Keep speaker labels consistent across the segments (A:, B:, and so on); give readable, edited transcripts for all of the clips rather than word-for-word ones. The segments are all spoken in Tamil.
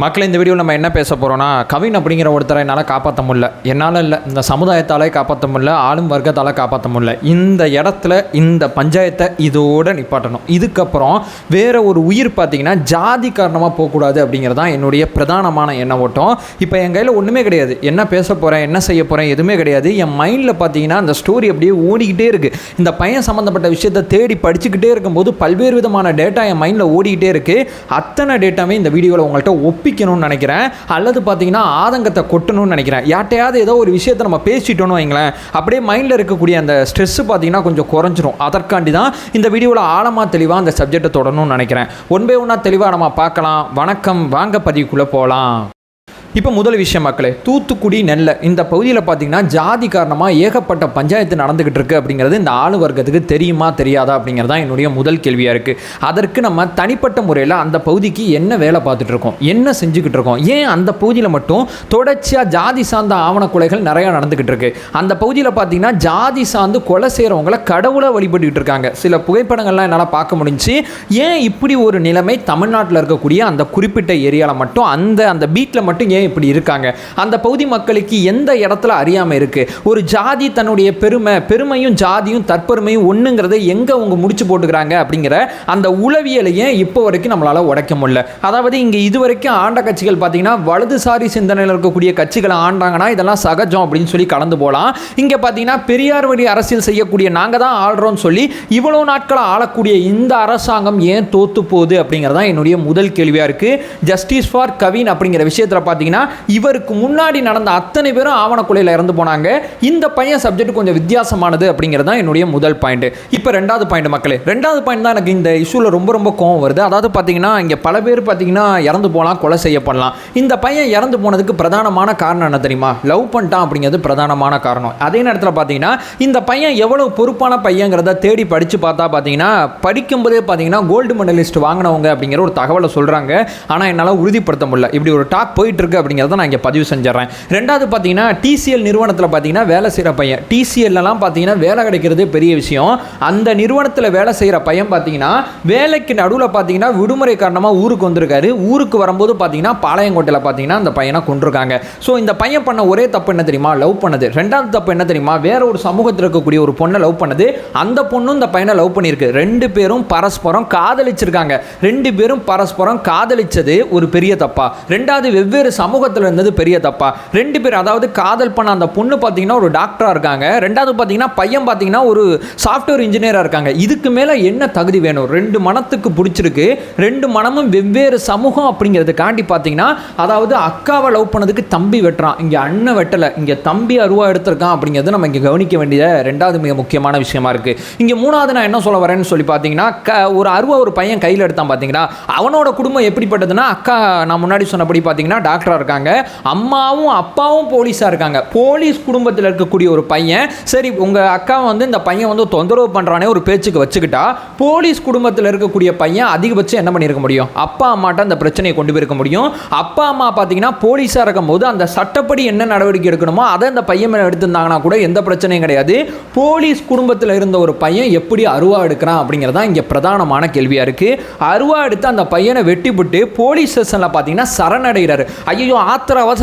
A: மக்கள் இந்த வீடியோவில் நம்ம என்ன பேச போகிறோம்னா, கவின் அப்படிங்கிற ஒருத்தரை என்னால் காப்பாற்ற முடியல. என்னால் இல்லை, இந்த சமுதாயத்தாலே காப்பாற்ற முடியல, ஆளும் வர்க்கத்தால் காப்பாற்ற முடியல. இந்த இடத்துல இந்த பஞ்சாயத்தை இதோடு நிப்பாட்டணும். இதுக்கப்புறம் வேறு ஒரு உயிர் பார்த்திங்கன்னா ஜாதி காரணமாக போகக்கூடாது அப்படிங்கிறது தான் என்னுடைய பிரதானமான எண்ண ஓட்டம். இப்போ என் கையில் ஒன்றுமே கிடையாது, என்ன பேச போகிறேன், என்ன செய்ய போகிறேன், எதுவுமே கிடையாது. என் மைண்டில் பார்த்தீங்கன்னா அந்த ஸ்டோரி அப்படியே ஓடிக்கிட்டே இருக்குது. இந்த பையன் சம்மந்தப்பட்ட விஷயத்தை தேடி படிச்சுக்கிட்டே இருக்கும்போது பல்வேறு விதமான டேட்டா என் மைண்டில் ஓடிக்கிட்டே இருக்குது. அத்தனை டேட்டாவே இந்த வீடியோவில் உங்கள்கிட்ட ஒப்பிக்கணும்னு நினைக்கிறேன், அல்லது பார்த்தீங்கன்னா ஆதங்கத்தை கொட்டணும்னு நினைக்கிறேன். யார்ட்டையாவது ஏதோ ஒரு விஷயத்தை நம்ம பேசிட்டோன்னு வைங்களேன், அப்படியே மைண்டில் இருக்கக்கூடிய அந்த ஸ்ட்ரெஸ்ஸு பார்த்தீங்கன்னா கொஞ்சம் குறைஞ்சிரும். அதற்காண்டி தான் இந்த வீடியோவில் ஆழமாக தெளிவாக அந்த சப்ஜெக்டை தொடரணும்னு நினைக்கிறேன். ஒன் பை ஒன்னாக தெளிவாக நம்ம பார்க்கலாம். வணக்கம், வாங்க பதிவுக்குள்ளே போகலாம். இப்போ முதல் விஷயம் மக்களே, தூத்துக்குடி நெல்லை இந்த பகுதியில் பார்த்தீங்கன்னா ஜாதி காரணமாக ஏகப்பட்ட பஞ்சாயத்து நடந்துக்கிட்டு இருக்குது அப்படிங்கிறது இந்த ஆளு வர்க்கத்துக்கு தெரியுமா தெரியாதா அப்படிங்கிறது தான் என்னுடைய முதல் கேள்வியாக இருக்குது. அதற்கு நம்ம தனிப்பட்ட முறையில் அந்த பகுதிக்கு என்ன வேலை பார்த்துட்ருக்கோம், என்ன செஞ்சுக்கிட்டு இருக்கோம், ஏன் அந்த பகுதியில் மட்டும் தொடர்ச்சியாக ஜாதி சார்ந்த ஆவண கொலைகள் நிறையா நடந்துக்கிட்டு இருக்கு. அந்த பகுதியில் பார்த்தீங்கன்னா ஜாதி சார்ந்து கொலை செய்கிறவங்களை கடவுளை வழிபட்டுக்கிட்டு இருக்காங்க. சில புகைப்படங்கள்லாம் என்னால் பார்க்க முடிஞ்சு. ஏன் இப்படி ஒரு நிலைமை தமிழ்நாட்டில் இருக்கக்கூடிய அந்த குறிப்பிட்ட ஏரியாவில் மட்டும் அந்த பீட்டில் மட்டும் ஏன் இப்படி இருக்காங்க? அந்த பகுதி மக்களுக்கு எந்த இடத்துல அறியாம இருக்கு? ஒரு ஜாதி தன்னுடைய பெருமையும் ஜாதியும் தற்பெருமையும் ஒண்ணுங்கிறத எங்க அவங்க முடிச்சு போட்டுக்கிறாங்க அப்படிங்கிற அந்த உளவியலையே இப்போ வரைக்கும் நம்மளால உடைக்க முடியல. அதாவது இங்க இதுவரைக்கும் ஆண்ட கட்சிகள் பார்த்தீங்கன்னா வலதுசாரி சிந்தனையில் இருக்கக்கூடிய கட்சிகளை ஆண்டாங்கன்னா இதெல்லாம் சகஜம் அப்படின்னு சொல்லி கலந்து போகலாம். இங்க பார்த்தீங்கன்னா பெரியார் வழி அரசியல் செய்யக்கூடிய நாங்க தான் ஆள்றோம்னு சொல்லி இவ்வளவு நாட்களை ஆளக்கூடிய இந்த அரசாங்கம் ஏன் தோத்து போகுது அப்படிங்கிறதா என்னுடைய முதல் கேள்வியா இருக்கு. ஜஸ்டிஸ் ஃபார் கவின் அப்படிங்கிற விஷயத்துல பார்த்தீங்கன்னா இவருக்கு முன்னாடி நடந்த அத்தனை பேரும் ஆவணக்குலையில் இறந்து போனாங்க. இந்த பையன் சப்ஜெக்ட் கொஞ்சம் வித்தியாசமானது அப்படிங்கிறது தான் என்னுடைய முதல் பாயிண்ட். இப்போ ரெண்டாவது பாயிண்ட் மக்களே, ரெண்டாவது பாயிண்ட் தான் எனக்கு இந்த இஷ்யூவில் ரொம்ப கோவம் வருது. அதாவது பார்த்தீங்கன்னா இங்கே பல பேர் பார்த்தீங்கன்னா இறந்து போகலாம், கொலை செய்யப்படலாம். இந்த பையன் இறந்து போனதுக்கு பிரதானமான காரணம் என்ன தெரியுமா? லவ் பண்ணிட்டான் அப்படிங்கிறது பிரதானமான காரணம். அதே நேரத்தில் பார்த்தீங்கன்னா இந்த பையன் எவ்வளவு பொறுப்பான பையங்கிறத தேடி படித்து பார்த்தா பார்த்தீங்கன்னா படிக்கும்போதே பார்த்தீங்கன்னா கோல்டு மெடலிஸ்ட் வாங்கினவங்க அப்படிங்கிற ஒரு தகவலை சொல்கிறாங்க. ஆனால் என்னால் உறுதிப்படுத்த முடியல. இப்படி ஒரு டாக் போயிட்டு இருக்கு அப்படிங்கிறத நான் இங்கே பதிவு செஞ்சிடறேன். ரெண்டாவது பார்த்தீங்கன்னா டிசிஎல் நிறுவனத்தில் பார்த்தீங்கன்னா வேலை செய்கிற பையன், டிசிஎல்லாம் பார்த்தீங்கன்னா வேலை கிடைக்கிறது பெரிய விஷயம். அந்த நிறுவனத்தில் வேலை செய்கிற பையன் பார்த்தீங்கன்னா வேலைக்கு நடுவில் பார்த்தீங்கன்னா விடுமுறை காரணமாக ஊருக்கு வந்திருக்காரு. ஊருக்கு வரும்போது பார்த்தீங்கன்னா பாளையங்கோட்டையில் பார்த்தீங்கன்னா அந்த பையனை கொண்டிருக்காங்க. ஸோ இந்த பையன் பண்ண ஒரே தப்பு என்ன தெரியுமா? லவ் பண்ணது. ரெண்டாவது தப்பு என்ன தெரியுமா? வேற ஒரு சமூகத்தில் இருக்கக்கூடிய ஒரு பொண்ணை லவ் பண்ணது. அந்த பொண்ணும் இந்த பையனை லவ் பண்ணியிருக்கு. ரெண்டு பேரும் பரஸ்பரம் காதலிச்சிருக்காங்க. ரெண்டு பேரும் பரஸ்பரம் காதலிச்சது ஒரு பெரிய தப்பா? ரெண்டாவது வெவ்வேறு சமூகத்தில் இருந்தது பெரிய தப்பா? ரெண்டு பேர், அதாவது காதல் பண்ண அந்த பொண்ணு பார்த்தீங்கன்னா ஒரு டாக்டரா இருக்காங்க. ரெண்டாவது பார்த்தீங்கன்னா பையன் பார்த்தீங்கன்னா ஒரு சாஃப்ட்வேர் இன்ஜினியரா இருக்காங்க. இதுக்கு மேல என்ன தகுதி வேணும்? ரெண்டு மனத்துக்கு பிடிச்சிருக்கு, ரெண்டு மனமும் வெவ்வேறு சமூகம் அப்படிங்கிறதுக்காண்டி பார்த்தீங்கன்னா, அதாவது அக்காவை லவ் பண்ணதுக்கு தம்பி வெட்டுறான், இங்கே அண்ணன் வெட்டலை, இங்கே தம்பி அருவா எடுத்திருக்கான் அப்படிங்கிறது நம்ம இங்கே கவனிக்க வேண்டிய ரெண்டாவது மிக முக்கியமான விஷயமா இருக்கு. இங்கே மூணாவது நான் என்ன சொல்ல வரேன்னு சொல்லி பார்த்தீங்கன்னா, ஒரு அருவா ஒரு பையன் கையில் எடுத்தான் பார்த்தீங்கன்னா, அவனோட குடும்பம் எப்படிப்பட்டதுன்னா, அக்கா நான் முன்னாடி சொன்னபடி பார்த்தீங்கன்னா டாக்டரா இருக்காங்க, அம்மாவும் அப்பாவும் போலீஸாக இருக்காங்க. போலீஸ் குடும்பத்தில் இருக்கக்கூடிய ஒரு பையன், சரி உங்கள் அக்கா வந்து இந்த பையன் வந்து தொந்தரவு பண்ணுறானே ஒரு பேச்சுக்கு வச்சுக்கிட்டா, போலீஸ் குடும்பத்தில் இருக்கக்கூடிய பையன் அதிகபட்சம் என்ன பண்ணியிருக்க முடியும்? அப்பா அம்மாட்ட அந்த பிரச்சனையை கொண்டு போயிருக்க முடியும். அப்பா அம்மா பார்த்தீங்கன்னா போலீஸாக இருக்கும்போது அந்த சட்டப்படி என்ன நடவடிக்கை எடுக்கணுமோ அதை அந்த பையன் மேலே எடுத்திருந்தாங்கன்னா கூட எந்த பிரச்சனையும் கிடையாது. போலீஸ் குடும்பத்தில் இருந்த ஒரு பையன் எப்படி அருவா எடுக்கிறான் அப்படிங்கிறதா இங்கே பிரதானமான கேள்வியாக இருக்குது. அருவா எடுத்து அந்த பையனை வெட்டிவிட்டு போலீஸ் ஸ்டேஷனில் பார்த்தீங்கன்னா சரணடைகிறாரு. ஐயோ ஆத்திர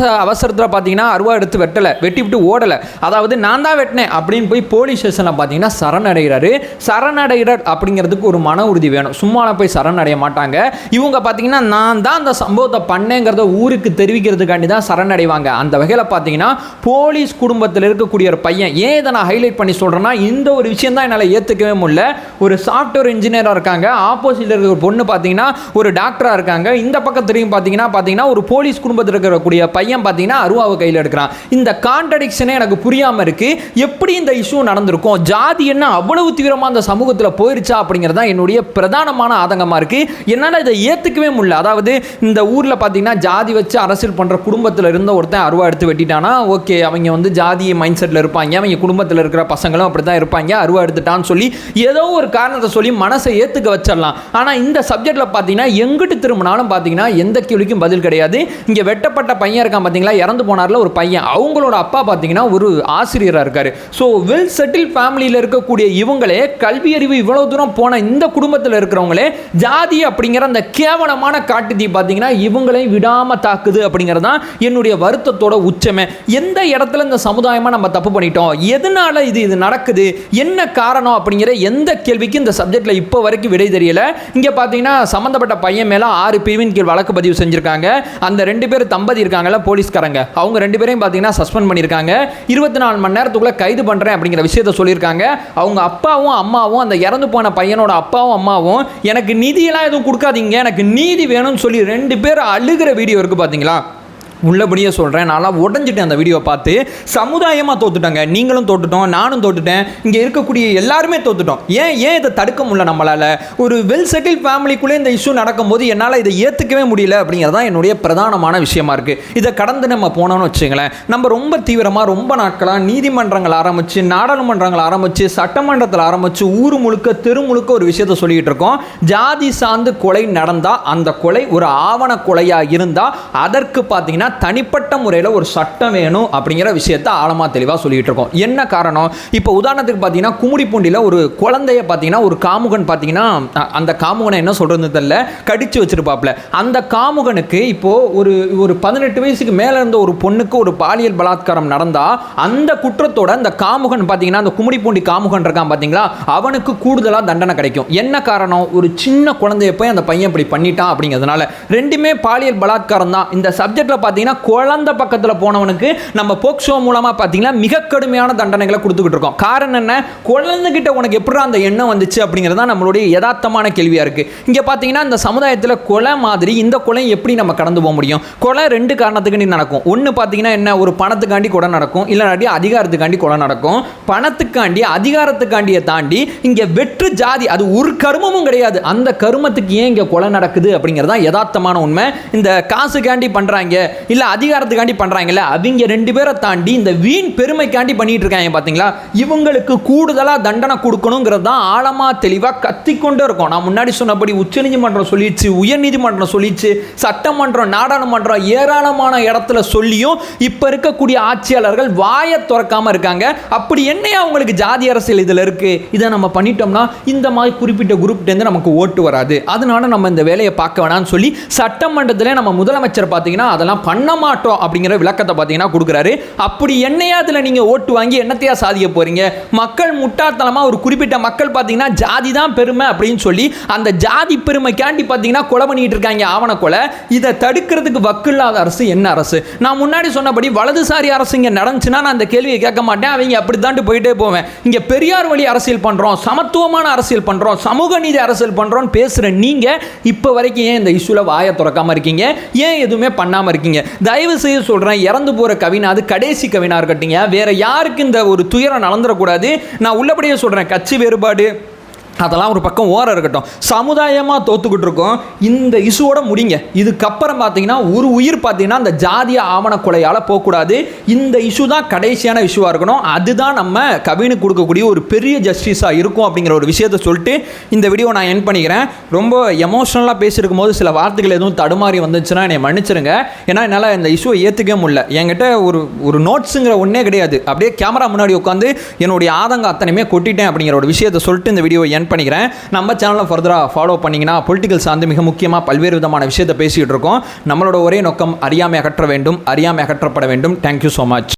A: அவசரத்தில் பார்த்தீங்கன்னா அருவா எடுத்து வெட்டிவிட்டு ஓடலை, அதாவது நான் தான் வெட்டினேன் அப்படின்னு போய் போலீஸ் ஸ்டேஷனில் பார்த்தீங்கன்னா சரணடைகிறாரு. சரணடைகிறார் அப்படிங்கிறதுக்கு ஒரு மன உறுதி வேணும். சும்மா போய் சரணடைய மாட்டாங்க. இவங்க பார்த்தீங்கன்னா நான் தான் அந்த சம்பவத்தை பண்ணேங்கிறத ஊருக்கு தெரிவிக்கிறதுக்காண்டி தான் சரணடைவாங்க. அந்த வகையில் பார்த்தீங்கன்னா போலீஸ் குடும்பத்தில் இருக்கக்கூடிய ஒரு பையன், ஏன் இதை நான் ஹைலைட் பண்ணி சொல்கிறேன்னா, இந்த ஒரு விஷயம் தான் என்னால் ஏற்றுக்கவே முடியல. ஒரு சாஃப்ட்வேர் இன்ஜினியராக இருக்காங்க, ஆப்போசிட்டில் இருக்கிற ஒரு பொண்ணு பார்த்தீங்கன்னா ஒரு டாக்டராக இருக்காங்க, இந்த பக்கம் தெரியும் பார்த்தீங்கன்னா ஒரு போலீஸ் குடும்பத்தில் இருக்கக்கூடிய பையன் பார்த்தீங்கன்னா அருவாவை கையில் எடுக்கிறான். இந்த கான்ட்ரடிக்ஷனே எனக்கு புரியாமல் இருக்கு. எப்படி இந்த இஷ்யூ நடந்திருக்கும்? ஜாதி என்ன அவ்வளவு தீவிரமாக அந்த சமூகத்தில் போயிருச்சா அப்படிங்கிறது தான் என்னுடைய பிரதானமான ஆதங்கமாக இருக்கு. என்னால் இதை ஏற்றுக்கவே முடியல. அதாவது இந்த ஊரில் பார்த்தீங்கன்னா ஜாதி வச்சு அரசியல் பண்ணுற குடும்பத்தில் இருந்த ஒருத்தன் அருவா எடுத்து வெட்டிட்டானா ஓகே, அவங்க வந்து ஜாதி மைண்ட் செட்டில் இருப்பாங்க, அவங்க குடும்பத்தில் இருக்கிற பசங்களும் அப்படி தான் இருப்பாங்க, அருவா எடுத்துட்டான்னு சொல்லி ஏதோ ஒரு காரணத்தை சொல்லி மனசை ஏற்றுக்க வச்சிடலாம். ஆனால் இந்த சப்ஜெக்டில் பார்த்தீங்கன்னா எங்கிட்டு திரும்பினாலும் பார்த்தீங்கன்னா எந்த கேள்விக்கும் பதில் கிடையாது. இங்கே வெட்ட வெட்டப்பட்ட பையன் இருக்கான் பார்த்தீங்களா, இறந்து போனார்ல ஒரு பையன், அவங்களோட அப்பா பார்த்தீங்கன்னா ஒரு ஆசிரியராக இருக்காரு. ஸோ வெல் செட்டில் ஃபேமிலியில் இருக்கக்கூடிய இவங்களே, கல்வி அறிவு இவ்வளவு தூரம் போன இந்த குடும்பத்தில் இருக்கிறவங்களே, ஜாதி அப்படிங்கிற அந்த கேவலமான காட்டுத்தீ பார்த்தீங்கன்னா இவங்களையும் விடாம தாக்குது அப்படிங்கிறது தான் என்னுடைய வருத்தத்தோட உச்சமே. எந்த இடத்துல இந்த சமுதாயமா நம்ம தப்பு பண்ணிட்டோம், எதனால இது நடக்குது, என்ன காரணம் அப்படிங்கிற எந்த கேள்விக்கு இந்த சப்ஜெக்ட்ல இப்போ வரைக்கும் விடை தெரியல. இங்க பார்த்தீங்கன்னா சம்பந்தப்பட்ட பையன் மேல 6 பிரிவின் கீழ் வழக்கு பதிவு செஞ்சிருக்காங்க. அந்த 2 பேர் தம்பதி இருக்காங்கல்ல போலீஸ்காரங்க, அவங்க 2 பேரையும் பார்த்தீங்கன்னா சஸ்பெண்ட் பண்ணியிருக்காங்க. 24 மணி நேரத்துக்குள்ள கைது பண்றேன் அப்படிங்கிற விஷயத்தை சொல்லியிருக்காங்க. அவங்க அப்பாவும் அம்மாவும், அந்த இறந்து போன பையனோட அப்பாவும் அம்மாவும், எனக்கு நிதியெல்லாம் எதுவும் கொடுக்காதீங்க, எனக்கு நீதி வேணும்னு சொல்லி 2 பேர் அழுகிற வீடியோ இருக்கு பார்த்தீங்களா. உள்ளபடியே சொல்கிறேன், நான்லாம் உடஞ்சிட்டேன் அந்த வீடியோ பார்த்து. சமுதாயமாக தோத்துட்டாங்க, நீங்களும் தோத்துட்டோம், நானும் தோத்துட்டேன், இங்கே இருக்கக்கூடிய எல்லாருமே தோத்துட்டோம். ஏன் இதை தடுக்க முடியல நம்மளால்? ஒரு வெல் செட்டில் ஃபேமிலிக்குள்ளே இந்த இஷ்யூ நடக்கும்போது என்னால் இதை ஏற்றுக்கவே முடியல அப்படிங்கிறது தான் என்னுடைய பிரதானமான விஷயமா இருக்குது. இதை கடந்து நம்ம போனோம்னு வச்சுங்களேன், நம்ம ரொம்ப தீவிரமாக ரொம்ப நாட்களாக நீதிமன்றங்கள் ஆரம்பித்து, நாடாளுமன்றங்கள் ஆரம்பித்து, சட்டமன்றத்தில் ஆரம்பித்து, ஊர் முழுக்க தெரு முழுக்க ஒரு விஷயத்தை சொல்லிக்கிட்டு இருக்கோம். ஜாதி சார்ந்து கொலை நடந்தால், அந்த கொலை ஒரு ஆவண கொலையாக இருந்தால் அதற்கு பார்த்தீங்கன்னா தனிப்பட்ட முறையில் ஒரு சட்டம் வேணும் அப்படிங்கிற விஷயத்தை ஆழமாக தெளிவாக சொல்லிட்டு இருக்கோம். என்ன காரணம்? இப்போ உதாரணத்துக்கு பார்த்தீங்கன்னா கும்மிடிப்பூண்டியில் ஒரு குழந்தைய பார்த்தீங்கன்னா ஒரு காமுகன் பார்த்தீங்கன்னா, அந்த காமுகனை என்ன சொல்கிறது தெரியல, கடிச்சு வச்சிருப்பாப்ல. அந்த காமுகனுக்கு இப்போ ஒரு 18 வயசுக்கு மேலே இருந்த ஒரு பொண்ணுக்கு ஒரு பாலியல் பலாத்காரம் நடந்தால் அந்த குற்றத்தோட அந்த காமுகன் பார்த்தீங்கன்னா, அந்த கும்மிடிப்பூண்டி காமுகன் இருக்கான் பார்த்தீங்களா, அவனுக்கு கூடுதலாக தண்டனை கிடைக்கும். என்ன காரணம்? ஒரு சின்ன குழந்தைய போய் அந்த பையன் இப்படி பண்ணிட்டான் அப்படிங்கிறதுனால. ரெண்டுமே பாலியல் பலாத்காரம் தான். இந்த சப்ஜெக்டில் பார்த்தீங்கன்னா குழந்தை பக்கத்தில் போனவனுக்கு நம்ம போக்சோ மூலமா பார்த்தீங்கன்னா மிக கடுமையான தண்டனைகளை கொடுத்துக்கிட்டு இருக்கோம். காரணம் என்ன? குழந்தைகிட்ட உனக்கு எப்படி அந்த எண்ணம் வந்துச்சு அப்படிங்கிறது தான் நம்மளுடைய யதார்த்தமான கேள்வியா இருக்கு. இங்க பார்த்தீங்கன்னா இந்த சமுதாயத்தில் கொலை மாதிரி இந்த கொலை எப்படி நம்ம கடந்து போக முடியும்? கொலை 2 காரணத்துக்கு நடக்கும். ஒன்று பார்த்தீங்கன்னா என்ன, ஒரு பணத்துக்காண்டி கொலை நடக்கும், இல்லாட்டி அதிகாரத்துக்காண்டி கொலை நடக்கும். பணத்துக்காண்டி அதிகாரத்துக்காண்டியை தாண்டி இங்க வெற்று ஜாதி, அது ஒரு கருமமும் கிடையாது, அந்த கருமத்துக்கு ஏன் இங்க கொலை நடக்குது அப்படிங்கிறது தான் யதார்த்தமான உண்மை. இந்த காசுக்காண்டி பண்றாங்க இல்ல அதிகாரத்துக்காண்டி பண்றாங்கல்ல, அவங்க 2 பேரை தாண்டி இந்த வீண் பெருமைக்காண்டி பண்ணிட்டு இருக்காங்க பாத்தீங்களா. இவங்களுக்கு கூடுதலா தண்டனை கொடுக்கணுங்கிறது தான் ஆழமா தெளிவா கத்திக்கொண்டே இருக்கும். நான் முன்னாடி சொன்னபடி உச்சநீதிமன்றம் சொல்லிச்சு, உயர்நீதிமன்றம் சொல்லிச்சு, சட்டமன்றம், நாடாளுமன்றம் ஏராளமான இடத்துல சொல்லியும் இப்ப இருக்கக்கூடிய ஆட்சியாளர்கள் வாயை திறக்காம இருக்காங்க. அப்படி என்னையா அவங்களுக்கு ஜாதி அரசியல் இதுல இருக்கு? இதை நம்ம பண்ணிட்டோம்னா இந்த மாதிரி குறிப்பிட்ட குரூப்ல இருந்து நமக்கு ஓட்டு வராது, அதனால நம்ம இந்த வேலையை பார்க்க வேணாம்னு சொல்லி சட்டமன்றத்திலே நம்ம முதலமைச்சர் பார்த்தீங்கன்னா அதெல்லாம் பண்ண மாட்டோம் அப்படிங்கிற விளக்கத்தை பார்த்தீங்கன்னா கொடுக்குறாரு. அப்படி என்னையா அதில் நீங்கள் ஓட்டு வாங்கி என்னத்தையா சாதிக்க போறீங்க? மக்கள் முட்டாள்தனமாக ஒரு குறிப்பிட்ட மக்கள் பார்த்தீங்கன்னா ஜாதி தான் பெருமை அப்படின்னு சொல்லி அந்த ஜாதி பெருமைக்காண்டி பார்த்தீங்கன்னா கொலை பண்ணிட்டு இருக்காங்க, ஆவண கொலை. இதை தடுக்கிறதுக்கு வக்கில்லாத அரசு என்ன அரசு? நான் முன்னாடி சொன்னபடி வலதுசாரி அரசு இங்கே நடந்துச்சுன்னா நான் அந்த கேள்வியை கேட்க மாட்டேன், அவங்க அப்படி தாண்டி போயிட்டே போவேன். இங்கே பெரியார் வழி அரசியல் பண்ணுறோம், சமத்துவமான அரசியல் பண்ணுறோம், சமூக நீதி அரசியல் பண்ணுறோம் பேசுகிற நீங்கள் இப்போ வரைக்கும் ஏன் இந்த இஷ்யூவில் வாயை திறக்காமல் இருக்கீங்க? ஏன் எதுவுமே பண்ணாமல் இருக்கீங்க? தயவு செய்து சொல்றேன், இறந்து போற கவினா அது கடைசி கவினா இருக்கட்டீங்க, வேற யாருக்கு இந்த ஒரு துயரம் நடந்துடக்கூடாது. நான் உள்ளபடியே சொல்றேன், கட்சி வேறுபாடு அதெல்லாம் ஒரு பக்கம் ஓரம் இருக்கட்டும், சமுதாயமாக தோத்துக்கிட்டு இருக்கோம். இந்த இஷ்யூவோட முடிங்க. இதுக்கப்புறம் பார்த்தீங்கன்னா ஒரு உயிர் பார்த்தீங்கன்னா அந்த ஜாதிய ஆவண கொலையால் போகக்கூடாது. இந்த இஷ்யூ தான் கடைசியான இஷ்யூவாக இருக்கணும். அதுதான் நம்ம கவினுக்கு கொடுக்கக்கூடிய ஒரு பெரிய ஜஸ்டிஸாக இருக்கும் அப்படிங்கிற ஒரு விஷயத்தை சொல்லிட்டு இந்த வீடியோ நான் என் பண்ணிக்கிறேன். ரொம்ப எமோஷனலாக பேசியிருக்கும் போது சில வார்த்தைகள் எதுவும் தடுமாறி வந்துச்சுன்னா என்னை மன்னிச்சிருங்க. ஏன்னா என்னால் இந்த இஷ்யூவை ஏற்றுக்கவே முடியல. என்கிட்ட ஒரு நோட்ஸுங்கிற ஒன்றே கிடையாது. அப்படியே கேமரா முன்னாடி உட்காந்து என்னுடைய ஆதங்கம் அத்தனையுமே கொட்டிட்டேன் அப்படிங்கிற ஒரு விஷயத்தை சொல்லிட்டு இந்த வீடியோ என் பண்ணிக்கிறேன். நம்ம சேனலை ஃபர்தராக ஃபாலோ பண்ணிங்கன்னா பொலிட்டிக்கல் சார்ந்து மிக முக்கியமாக பல்வேறு விதமான விஷயத்தை பேசிகிட்டு இருக்கோம். நம்மளோட ஒரே நோக்கம் அறியாமை அகற்ற வேண்டும், அறியாமை அகற்றப்பட வேண்டும். Thank you so much.